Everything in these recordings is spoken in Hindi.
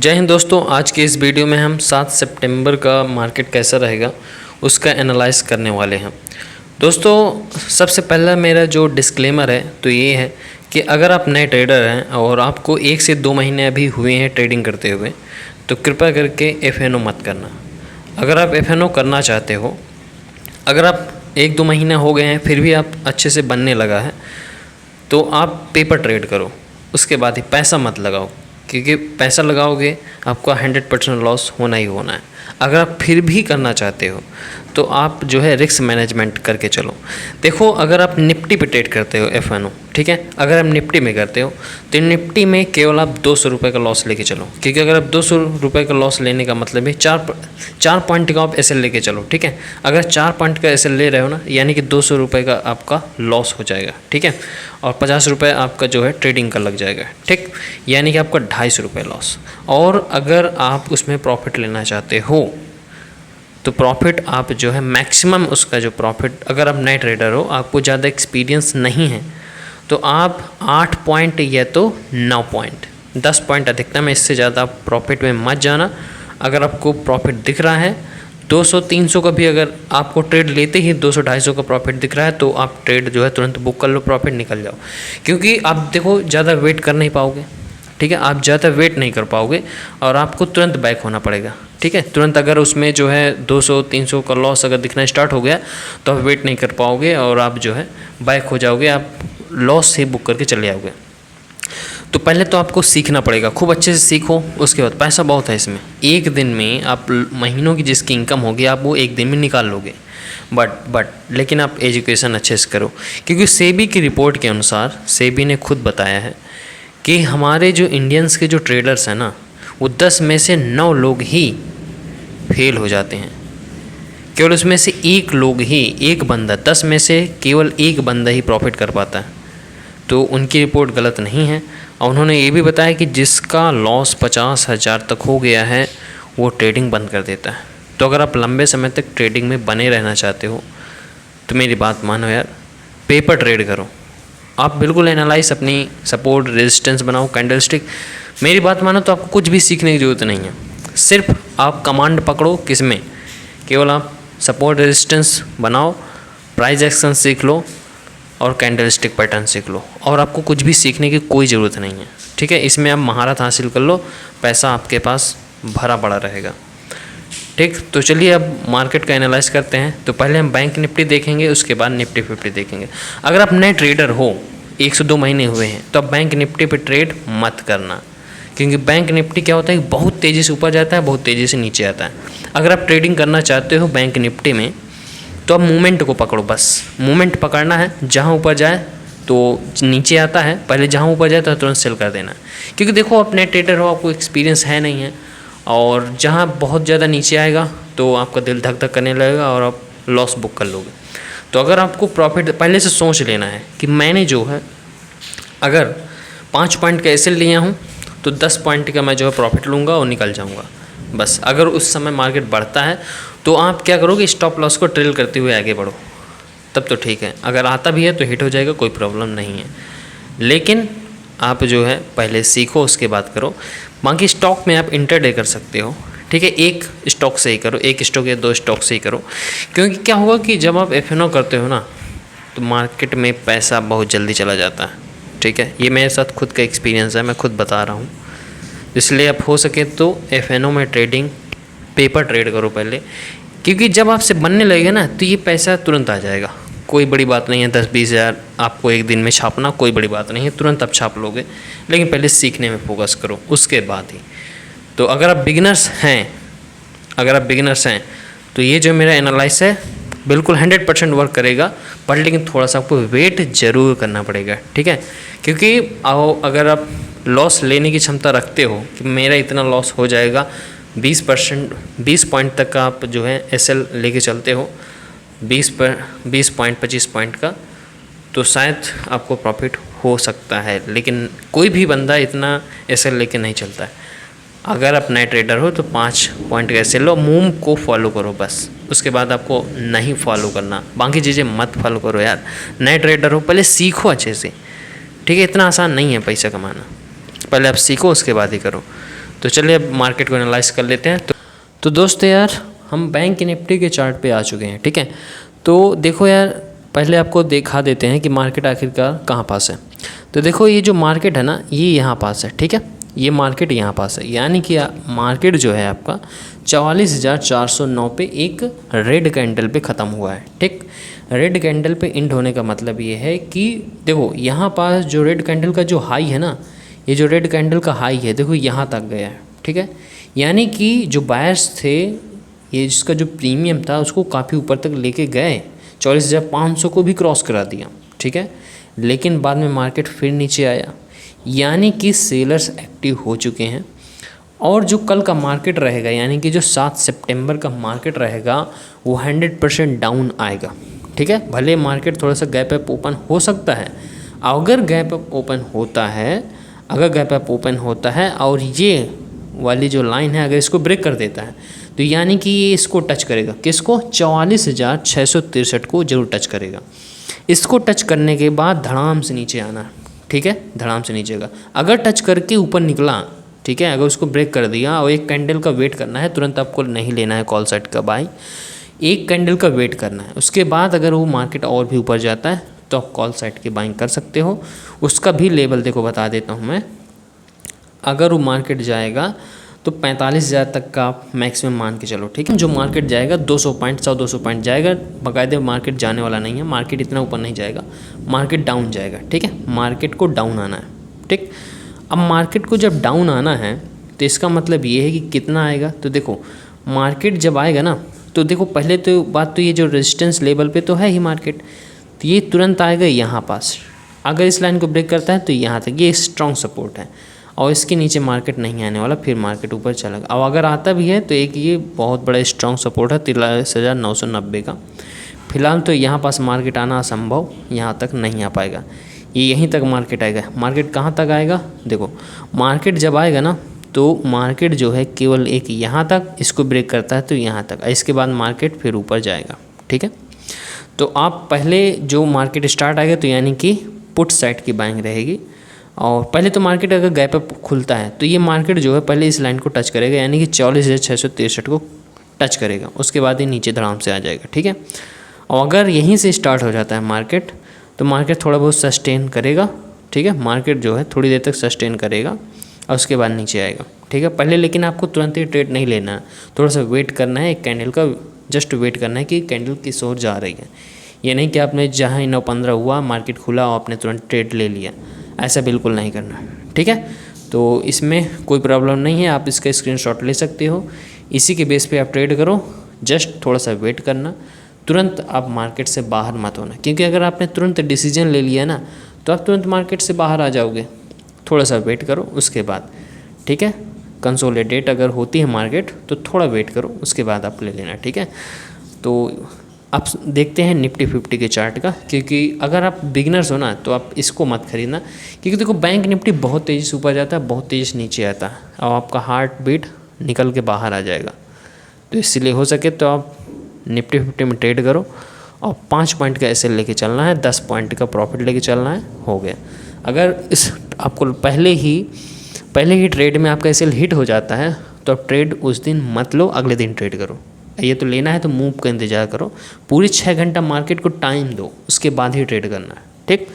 जय हिंद दोस्तों। आज के इस वीडियो में हम 7 सितंबर का मार्केट कैसा रहेगा उसका एनालाइज करने वाले हैं। दोस्तों सबसे पहला मेरा जो डिस्क्लेमर है तो ये है कि अगर आप नए ट्रेडर हैं और आपको 1 से 2 महीने अभी हुए हैं ट्रेडिंग करते हुए तो कृपया करके FNO मत करना। अगर आप FNO करना चाहते हो, अगर आप 1-2 महीने हो गए हैं फिर भी आप अच्छे से बनने लगा है तो आप पेपर ट्रेड करो, उसके बाद ही पैसा मत लगाओ, क्योंकि पैसा लगाओगे आपका 100% लॉस होना ही होना है। अगर आप फिर भी करना चाहते हो तो आप जो है रिस्क मैनेजमेंट करके चलो। देखो अगर आप निफ्टी पे ट्रेड करते हो FNO, ठीक है, अगर आप निफ्टी में करते हो तो निफ्टी में केवल आप 200 रुपये का लॉस लेके चलो, क्योंकि अगर आप 200 रुपये का लॉस लेने का मतलब है 4 पॉइंट का आप SL लेके चलो, ठीक है। अगर 4 पॉइंट का SL ले रहे हो ना, यानी कि 200 रुपये का आपका लॉस हो जाएगा, ठीक है, और 50 रुपये आपका जो है ट्रेडिंग का लग जाएगा, ठीक, यानी कि आपका 250 रुपये लॉस। और अगर आप उसमें प्रॉफिट लेना चाहते हो तो प्रॉफिट आप जो है मैक्सिमम उसका जो प्रॉफिट, अगर आप नए ट्रेडर हो, आपको ज़्यादा एक्सपीरियंस नहीं है तो आप 8 पॉइंट या तो 9 पॉइंट 10 पॉइंट अधिकतम है, इससे ज़्यादा आप प्रॉफिट में मत जाना। अगर आपको प्रॉफिट दिख रहा है 200-300 का भी, अगर आपको ट्रेड लेते ही 200-250 का प्रॉफिट दिख रहा है तो आप ट्रेड जो है तुरंत बुक कर लो, प्रॉफिट निकल जाओ। क्योंकि आप देखो ज़्यादा वेट कर नहीं पाओगे, ठीक है, आप ज़्यादा वेट नहीं कर पाओगे और आपको तुरंत बैक होना पड़ेगा, ठीक है। तुरंत अगर उसमें जो है 200-300 का लॉस अगर दिखना स्टार्ट हो गया तो आप वेट नहीं कर पाओगे और आप जो है बैक हो जाओगे, आप लॉस से बुक करके चले जाओगे। तो पहले तो आपको सीखना पड़ेगा, खूब अच्छे से सीखो, उसके बाद पैसा बहुत है इसमें। एक दिन में आप महीनों की जिसकी इनकम होगी आप वो एक दिन में निकाल लोगे, बट लेकिन आप एजुकेशन अच्छे से करो, क्योंकि सेबी की रिपोर्ट के अनुसार सेबी ने खुद बताया है कि हमारे जो इंडियंस के जो ट्रेडर्स हैं ना, वो 10 में से 9 लोग ही फेल हो जाते हैं। केवल उसमें से एक लोग ही, एक बंदा, 10 में से केवल एक बंदा ही प्रॉफिट कर पाता है। तो उनकी रिपोर्ट गलत नहीं है। और उन्होंने ये भी बताया कि जिसका लॉस 50,000 तक हो गया है वो ट्रेडिंग बंद कर देता है। तो अगर आप लंबे समय तक ट्रेडिंग में बने रहना चाहते हो तो मेरी बात मानो यार, पेपर ट्रेड करो। आप बिल्कुल एनालाइज अपनी सपोर्ट रेजिस्टेंस बनाओ, कैंडलस्टिक। मेरी बात मानो तो आपको कुछ भी सीखने की ज़रूरत नहीं है, सिर्फ आप कमांड पकड़ो, किसमें, केवल आप सपोर्ट रेजिस्टेंस बनाओ, प्राइस एक्शन सीख लो और कैंडलस्टिक पैटर्न सीख लो, और आपको कुछ भी सीखने की कोई ज़रूरत नहीं है, ठीक है। इसमें आप महारत हासिल कर लो, पैसा आपके पास भरा पड़ा रहेगा, ठीक। तो चलिए अब मार्केट का एनालाइज करते हैं। तो पहले हम बैंक निफ्टी देखेंगे, उसके बाद निफ्टी 50 देखेंगे। अगर आप नए ट्रेडर हो, 1 से 2 महीने हुए हैं, तो आप बैंक निफ्टी पे ट्रेड मत करना, क्योंकि बैंक निफ्टी क्या होता है, बहुत तेज़ी से ऊपर जाता है, बहुत तेज़ी से नीचे आता है। अगर आप ट्रेडिंग करना चाहते हो बैंक निफ्टी में तो आप मूवमेंट को पकड़ो, बस मूवमेंट पकड़ना है। जहाँ ऊपर जाए तो नीचे आता है, पहले जहाँ ऊपर जाए तो तुरंत सेल कर देना, क्योंकि देखो आप नए ट्रेडर हो, आपको एक्सपीरियंस है नहीं है, और जहाँ बहुत ज़्यादा नीचे आएगा तो आपका दिल धक धक करने लगेगा और आप लॉस बुक कर लोगे। तो अगर आपको प्रॉफिट पहले से सोच लेना है कि मैंने जो है अगर 5 पॉइंट का SL लिया हूँ तो 10 पॉइंट का मैं जो है प्रॉफिट लूँगा और निकल जाऊँगा, बस। अगर उस समय मार्केट बढ़ता है तो आप क्या करोगे, स्टॉप लॉस को ट्रेल करते हुए आगे बढ़ो, तब तो ठीक है। अगर आता भी है तो हिट हो जाएगा, कोई प्रॉब्लम नहीं है, लेकिन आप जो है पहले सीखो उसके बाद करो। बाकी स्टॉक में आप इंटरडे कर सकते हो, ठीक है, एक स्टॉक से ही करो, एक स्टॉक या 2 स्टॉक से ही करो, क्योंकि क्या होगा कि जब आप FNO करते हो ना तो मार्केट में पैसा बहुत जल्दी चला जाता है, ठीक है। ये मेरे साथ खुद का एक्सपीरियंस है, मैं खुद बता रहा हूँ। इसलिए आप हो सके तो FNO में ट्रेडिंग, पेपर ट्रेड करो पहले, क्योंकि जब आपसे बनने लगेगा ना तो ये पैसा तुरंत आ जाएगा, कोई बड़ी बात नहीं है। 10-20 हज़ार आपको एक दिन में छापना कोई बड़ी बात नहीं है, तुरंत आप छाप लोगे, लेकिन पहले सीखने में फोकस करो, उसके बाद ही। तो अगर आप बिगिनर्स हैं तो ये जो मेरा एनालाइस है बिल्कुल 100% वर्क करेगा, पर लेकिन थोड़ा सा आपको वेट ज़रूर करना पड़ेगा, ठीक है। क्योंकि अगर आप लॉस लेने की क्षमता रखते हो कि मेरा इतना लॉस हो जाएगा, 20 पॉइंट तक का आप जो है SL लेके चलते हो, 20 पॉइंट 25 पॉइंट का, तो शायद आपको प्रॉफिट हो सकता है, लेकिन कोई भी बंदा इतना SL लेके नहीं चलता है। अगर आप नए ट्रेडर हो तो 5 पॉइंट का SL लो, मूव को फॉलो करो बस, उसके बाद आपको नहीं फॉलो करना, बाकी चीज़ें मत फॉलो करो यार। नए ट्रेडर हो, पहले सीखो अच्छे से, ठीक है। इतना आसान नहीं है पैसा कमाना, पहले आप सीखो उसके बाद ही करो। तो चलिए अब मार्केट को एनालाइज कर लेते हैं। तो दोस्तों यार, हम बैंक निफ्टी के चार्ट पे आ चुके हैं, ठीक है। तो देखो यार, पहले आपको दिखा देते हैं कि मार्केट आखिरकार कहाँ पास है। तो देखो ये जो मार्केट है ना, ये यहाँ पास है, ठीक है। ये मार्केट यहाँ पास है, यानी कि मार्केट जो है आपका 44,409 पे एक रेड कैंडल पे ख़त्म हुआ है, ठीक। रेड कैंडल पे एंड होने का मतलब ये है कि देखो यहाँ पास जो रेड कैंडल का जो हाई है ना, ये जो रेड कैंडल का हाई है देखो यहाँ तक गया है, ठीक है। यानी कि जो बायर्स थे, ये जिसका जो प्रीमियम था उसको काफ़ी ऊपर तक लेके गए, 44,500 को भी क्रॉस करा दिया, ठीक है। लेकिन बाद में मार्केट फिर नीचे आया, यानी कि सेलर्स एक्टिव हो चुके हैं। और जो कल का मार्केट रहेगा, यानी कि जो 7 सितंबर का मार्केट रहेगा, वो 100% डाउन आएगा, ठीक है। भले मार्केट थोड़ा सा गैप अप ओपन हो सकता है, अगर गैप अप ओपन होता है और ये वाली जो लाइन है अगर इसको ब्रेक कर देता है, तो यानी कि ये इसको टच करेगा, किसको, 44,663 को जरूर टच करेगा। इसको टच करने के बाद धड़ाम से नीचे आना, ठीक है, धड़ाम से नीचे का। अगर टच करके ऊपर निकला, ठीक है, अगर उसको ब्रेक कर दिया और एक कैंडल का वेट करना है, तुरंत आपको नहीं लेना है कॉल साइड का बाई, एक कैंडल का वेट करना है। उसके बाद अगर वो मार्केट और भी ऊपर जाता है तो आप कॉल साइड की बाइंग कर सकते हो। उसका भी लेवल देखो बता देता हूँ मैं। अगर वो मार्केट जाएगा तो 45,000 तक का आप मैक्सिमम मान के चलो, ठीक है। जो मार्केट जाएगा 200 पॉइंट 100-200 पॉइंट जाएगा, बाकायदे मार्केट जाने वाला नहीं है, मार्केट इतना ऊपर नहीं जाएगा, मार्केट डाउन जाएगा, ठीक है। मार्केट को डाउन आना है, ठीक। अब मार्केट को जब डाउन आना है तो इसका मतलब ये है कि कितना आएगा। तो देखो मार्केट जब आएगा ना, तो देखो पहले तो बात तो ये जो रेजिस्टेंस लेवल पे तो है ही मार्केट, तो ये तुरंत आएगा यहाँ पास। अगर इस लाइन को ब्रेक करता है तो यहाँ तक ये स्ट्रॉन्ग सपोर्ट है, और इसके नीचे मार्केट नहीं आने वाला, फिर मार्केट ऊपर चलेगा। और अगर आता भी है तो एक ये बहुत बड़ा स्ट्रॉन्ग सपोर्ट है 43,990 का। फिलहाल तो यहाँ पास मार्केट आना असंभव, यहाँ तक नहीं आ पाएगा, ये यहीं तक मार्केट आएगा। मार्केट कहाँ तक आएगा, देखो मार्केट जब आएगा ना, तो मार्केट जो है केवल एक यहाँ तक, इसको ब्रेक करता है तो यहाँ तक, इसके बाद मार्केट फिर ऊपर जाएगा, ठीक है। तो आप पहले जो मार्केट स्टार्ट आएगा तो यानी कि पुट साइड की बाइंग रहेगी। और पहले तो मार्केट अगर गैप अप खुलता है तो ये मार्केट जो है पहले इस लाइन को टच करेगा, यानी कि 44,663 को टच करेगा, उसके बाद ये नीचे धड़ाम से आ जाएगा, ठीक है। और अगर यहीं से स्टार्ट हो जाता है मार्केट, तो मार्केट थोड़ा बहुत सस्टेन करेगा, ठीक है। मार्केट जो है थोड़ी देर तक सस्टेन करेगा और उसके बाद नीचे आएगा, ठीक है। पहले लेकिन आपको तुरंत ही ट्रेड नहीं लेना है, थोड़ा सा वेट करना है, एक कैंडल का जस्ट वेट करना है कि कैंडल किस ओर जा रही है। ये नहीं कि आपने जहाँ 9:15 हुआ मार्केट खुला और आपने तुरंत ट्रेड ले लिया, ऐसा बिल्कुल नहीं करना, ठीक है। तो इसमें कोई प्रॉब्लम नहीं है, आप इसका स्क्रीनशॉट ले सकते हो, इसी के बेस पे आप ट्रेड करो। जस्ट थोड़ा सा वेट करना, तुरंत आप मार्केट से बाहर मत होना, क्योंकि अगर आपने तुरंत डिसीजन ले लिया ना तो आप तुरंत मार्केट से बाहर आ जाओगे। थोड़ा सा वेट करो उसके बाद, ठीक है। कंसोलिडेट अगर होती है मार्केट तो थोड़ा वेट करो, उसके बाद आप ले लेना, ठीक है। तो आप देखते हैं निफ्टी 50 के चार्ट का, क्योंकि अगर आप बिगिनर्स हो ना तो आप इसको मत खरीदना, क्योंकि देखो बैंक निफ्टी बहुत तेज़ी से ऊपर जाता है, बहुत तेज़ी से नीचे आता है, और आपका हार्ट बीट निकल के बाहर आ जाएगा। तो इसलिए हो सके तो आप निफ्टी 50 में ट्रेड करो, और 5 पॉइंट का एसएल लेके चलना है, 10 पॉइंट का प्रॉफिट लेके चलना है, हो गया। अगर इस आपको पहले ही ट्रेड में आपका एसएल हिट हो जाता है तो आप ट्रेड उस दिन मत लो, अगले दिन ट्रेड करो। ये तो लेना है तो मूव का इंतज़ार करो, पूरी 6 घंटा मार्केट को टाइम दो, उसके बाद ही ट्रेड करना है, ठीक।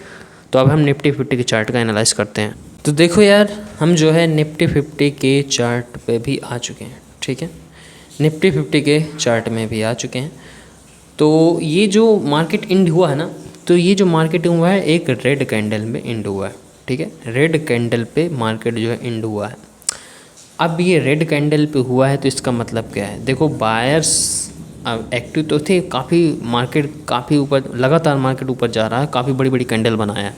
तो अब हम निफ्टी 50 के चार्ट का एनालाइज करते हैं। तो देखो यार, हम जो है निफ्टी 50 के चार्ट पे भी आ चुके हैं, ठीक है। निफ्टी 50 के चार्ट में भी आ चुके हैं। तो ये जो मार्केट एंड हुआ है ना, तो ये जो मार्केट हुआ है एक रेड कैंडल में एंड हुआ है, ठीक है। रेड कैंडल पे मार्केट जो है एंड हुआ है। अब ये रेड कैंडल पे हुआ है तो इसका मतलब क्या है, देखो बायर्स एक्टिव तो थे, काफ़ी मार्केट काफ़ी ऊपर, लगातार मार्केट ऊपर जा रहा है, काफ़ी बड़ी बड़ी कैंडल बनाया है,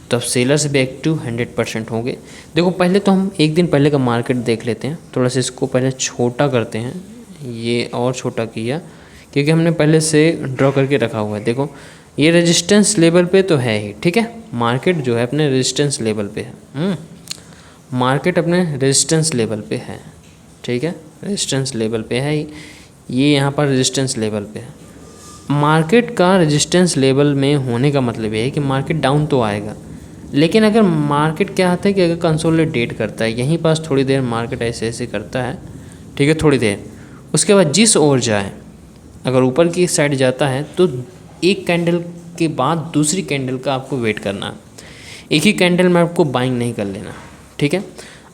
तो अब सेलर्स भी एक्टिव 100% होंगे। देखो पहले तो हम एक दिन पहले का मार्केट देख लेते हैं, थोड़ा सा इसको पहले छोटा करते हैं, ये और छोटा किया क्योंकि हमने पहले से ड्रॉ करके रखा हुआ है। देखो ये रेजिस्टेंस लेवल पे तो है ही, ठीक है। मार्केट जो है अपने रेजिस्टेंस लेवल पे है, मार्केट अपने रेजिस्टेंस लेवल पे है, ठीक है, रेजिस्टेंस लेवल पे है, ये यहाँ पर रेजिस्टेंस लेवल पे है। मार्केट का रेजिस्टेंस लेवल में होने का मतलब ये है कि मार्केट डाउन तो आएगा, लेकिन अगर मार्केट क्या होता है कि अगर कंसोलिडेट करता है, यहीं पास थोड़ी देर मार्केट ऐसे ऐसे करता है, ठीक है, थोड़ी देर, उसके बाद जिस ओर जाए, अगर ऊपर की साइड जाता है तो एक कैंडल के बाद दूसरी कैंडल का आपको वेट करना है। एक ही कैंडल में आपको बाइंग नहीं कर लेना, ठीक है।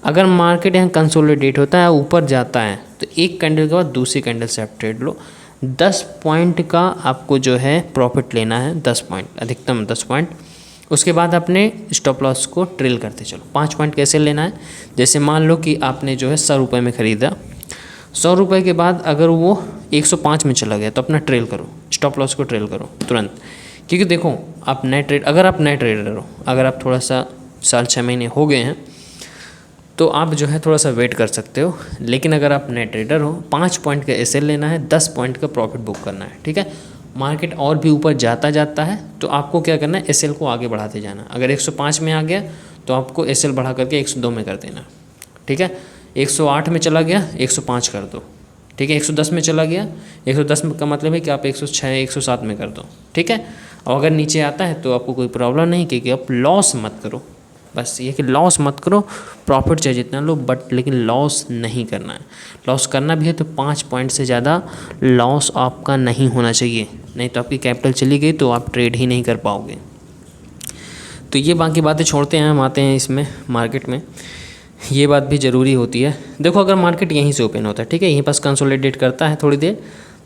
अगर मार्केट यहाँ कंसोलिडेट होता है, ऊपर जाता है, तो एक कैंडल के बाद दूसरी कैंडल से आप ट्रेड लो। 10 पॉइंट का आपको जो है प्रॉफिट लेना है, 10 पॉइंट, अधिकतम 10 पॉइंट। उसके बाद अपने स्टॉप लॉस को ट्रिल करते चलो। 5 पॉइंट कैसे लेना है, जैसे मान लो कि आपने जो है 100 रुपये में ख़रीदा, 100 रुपये के बाद अगर वो 105 में चला गया तो अपना ट्रेल करो, स्टॉप लॉस को ट्रेल करो तुरंत। क्योंकि देखो आप नए ट्रेड, अगर आप नए ट्रेडर हो, अगर आप थोड़ा सा साल 6 महीने हो गए हैं तो आप जो है थोड़ा सा वेट कर सकते हो। लेकिन अगर आप नए ट्रेडर हो, 5 पॉइंट का एसएल लेना है, 10 पॉइंट का प्रॉफिट बुक करना है, ठीक है। मार्केट और भी ऊपर जाता है तो आपको क्या करना है, एसएल को आगे बढ़ाते जाना। अगर 105 में आ गया तो आपको एसएल बढ़ा करके 102 में कर देना, ठीक है। 108 में चला गया, 105 कर दो, ठीक है। 110 में चला गया, 110 का मतलब है कि आप 106 107 में कर दो, ठीक है। और अगर नीचे आता है तो आपको कोई प्रॉब्लम नहीं, क्योंकि आप लॉस मत करो। बस ये कि लॉस मत करो, प्रॉफिट चाहे जितना लो, बट लेकिन लॉस नहीं करना है। लॉस करना भी है तो 5 पॉइंट से ज़्यादा लॉस आपका नहीं होना चाहिए, नहीं तो आपकी कैपिटल चली गई तो आप ट्रेड ही नहीं कर पाओगे। तो ये बाकी बातें छोड़ते हैं, हम आते हैं इसमें मार्केट में। ये बात भी ज़रूरी होती है। देखो अगर मार्केट यहीं से ओपन होता है, ठीक है, यहीं पास कंसोलिडेट करता है थोड़ी देर,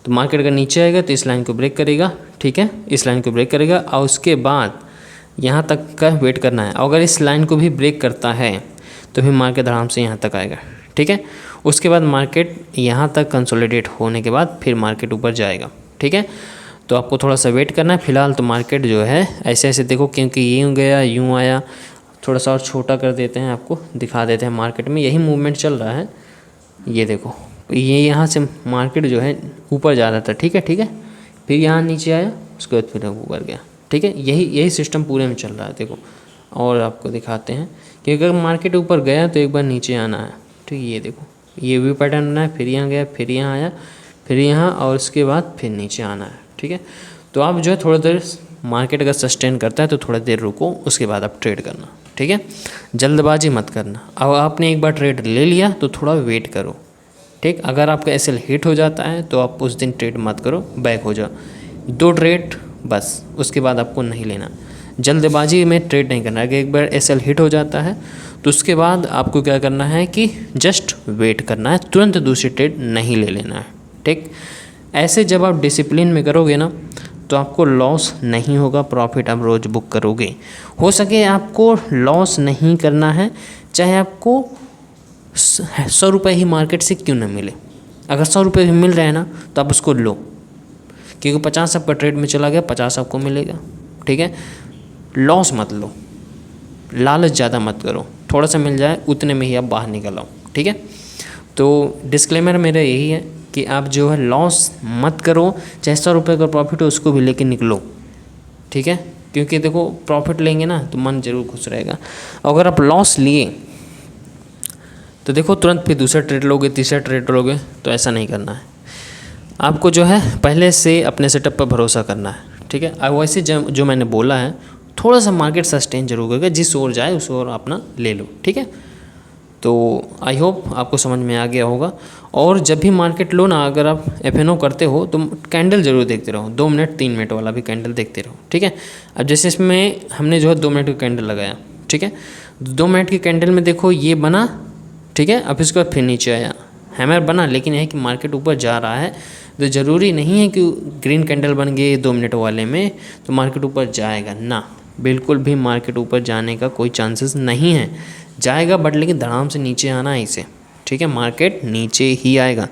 तो मार्केट अगर नीचे आएगा तो इस लाइन को ब्रेक करेगा, ठीक है, इस लाइन को ब्रेक करेगा और उसके बाद यहाँ तक का वेट करना है। अगर इस लाइन को भी ब्रेक करता है तो फिर मार्केट आराम से यहाँ तक आएगा, ठीक है। उसके बाद मार्केट यहाँ तक कंसोलिडेट होने के बाद फिर मार्केट ऊपर जाएगा, ठीक है। तो आपको थोड़ा सा वेट करना है। फिलहाल तो मार्केट जो है ऐसे ऐसे देखो, क्योंकि यूँ गया यूँ आया, थोड़ा सा और छोटा कर देते हैं, आपको दिखा देते हैं। मार्केट में यही मूवमेंट चल रहा है, ये देखो, ये यहाँ से मार्केट जो है ऊपर जा रहा था, ठीक है, ठीक है, फिर यहाँ नीचे आया, उसके बाद फिर ऊपर गया, ठीक है। यही सिस्टम पूरे में चल रहा है, देखो। और आपको दिखाते हैं कि अगर मार्केट ऊपर गया तो एक बार नीचे आना है, ठीक है। ये देखो, ये भी पैटर्न बना है, फिर यहाँ गया, फिर यहाँ आया, फिर यहाँ, और उसके बाद फिर नीचे आना है, ठीक है। तो आप जो है थोड़ा देर मार्केट अगर सस्टेन करता है तो थोड़ा देर रुको, उसके बाद आप ट्रेड करना, ठीक है। जल्दबाजी मत करना। अब आपने एक बार ट्रेड ले लिया तो थोड़ा वेट करो, ठीक। अगर आपका एसएल हिट हो जाता है तो आप उस दिन ट्रेड मत करो, बैक हो जाओ। 2 ट्रेड बस, उसके बाद आपको नहीं लेना। जल्दबाजी में ट्रेड नहीं करना। अगर एक बार एसएल हिट हो जाता है तो उसके बाद आपको क्या करना है कि जस्ट वेट करना है, तुरंत दूसरी ट्रेड नहीं ले लेना है, ठीक। ऐसे जब आप डिसिप्लिन में करोगे ना तो आपको लॉस नहीं होगा, प्रॉफिट आप रोज़ बुक करोगे। हो सके आपको लॉस नहीं करना है, चाहे आपको 100 रुपये ही मार्केट से क्यों ना मिले। अगर 100 रुपये भी मिल रहे हैं ना तो आप उसको लो, क्योंकि 50 आपका ट्रेड में चला गया, 50 आपको मिलेगा, ठीक है। लॉस मत लो, लालच ज़्यादा मत करो, थोड़ा सा मिल जाए उतने में ही आप बाहर निकल आओ, ठीक है। तो डिस्क्लेमर मेरा यही है कि आप जो है लॉस मत करो, चाहे 100 रुपये का प्रॉफिट हो उसको भी लेके निकलो, ठीक है। क्योंकि देखो प्रॉफिट लेंगे ना तो मन जरूर खुश रहेगा। अगर आप लॉस लिए तो देखो तुरंत फिर दूसरा ट्रेड लोगे, तीसरा ट्रेड लोगे, तो ऐसा नहीं करना है। आपको जो है पहले से अपने सेटअप पर भरोसा करना है, ठीक है। अब वैसे जो मैंने बोला है, थोड़ा सा मार्केट सस्टेन जरूर करेगा, जिस ओर जाए उस ओर अपना ले लो, ठीक है। तो आई होप आपको समझ में आ गया होगा। और जब भी मार्केट लो ना, अगर आप एफएनओ करते हो तो कैंडल जरूर देखते रहो, 2 मिनट 3 मिनट वाला भी कैंडल देखते रहो, ठीक है। अब जैसे इसमें हमने जो है 2 मिनट का कैंडल लगाया, ठीक है। 2 मिनट की कैंडल में देखो ये बना, ठीक है। अब इसके बाद फिर नीचे आया, हैमर बना, लेकिन यह कि मार्केट ऊपर जा रहा है तो ज़रूरी नहीं है कि ग्रीन कैंडल बन गए 2 मिनट वाले में तो मार्केट ऊपर जाएगा ना, बिल्कुल भी मार्केट ऊपर जाने का कोई चांसेस नहीं है। जाएगा बट लेकिन धड़ाम से नीचे आना है इसे, ठीक है। मार्केट नीचे ही आएगा,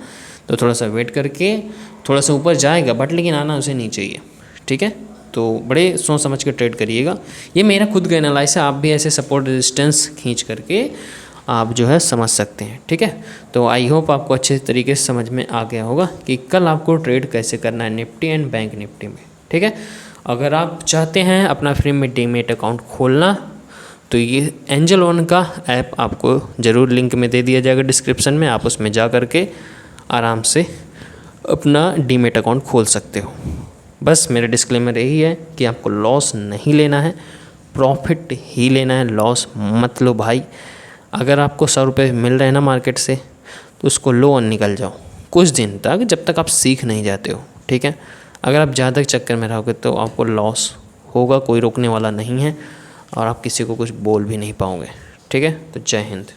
तो थोड़ा सा वेट करके थोड़ा सा ऊपर जाएगा बट लेकिन आना उसे नीचे ही है, ठीक है। तो बड़े सोच समझ के ट्रेड करिएगा। ये मेरा खुद का एनालाइसिस है, आप भी ऐसे सपोर्ट रेजिस्टेंस खींच करके आप जो है समझ सकते हैं, ठीक है। तो आई होप आपको अच्छे तरीके से समझ में आ गया होगा कि कल आपको ट्रेड कैसे करना है निफ्टी एंड बैंक निफ्टी में, ठीक है। अगर आप चाहते हैं अपना फ्री में डीमेट अकाउंट खोलना तो ये एंजल वन का ऐप आपको ज़रूर लिंक में दे दिया जाएगा डिस्क्रिप्शन में, आप उसमें जा करके आराम से अपना डीमेट अकाउंट खोल सकते हो। बस मेरा डिस्क्लेमर यही है कि आपको लॉस नहीं लेना है, प्रॉफिट ही लेना है, लॉस मत लो भाई। अगर आपको 100 रुपये मिल रहे हैं ना मार्केट से, तो उसको लो और निकल जाओ कुछ दिन तक, जब तक आप सीख नहीं जाते हो, ठीक है। अगर आप ज़्यादा चक्कर में रहोगे तो आपको लॉस होगा, कोई रोकने वाला नहीं है, और आप किसी को कुछ बोल भी नहीं पाओगे, ठीक है। तो जय हिंद।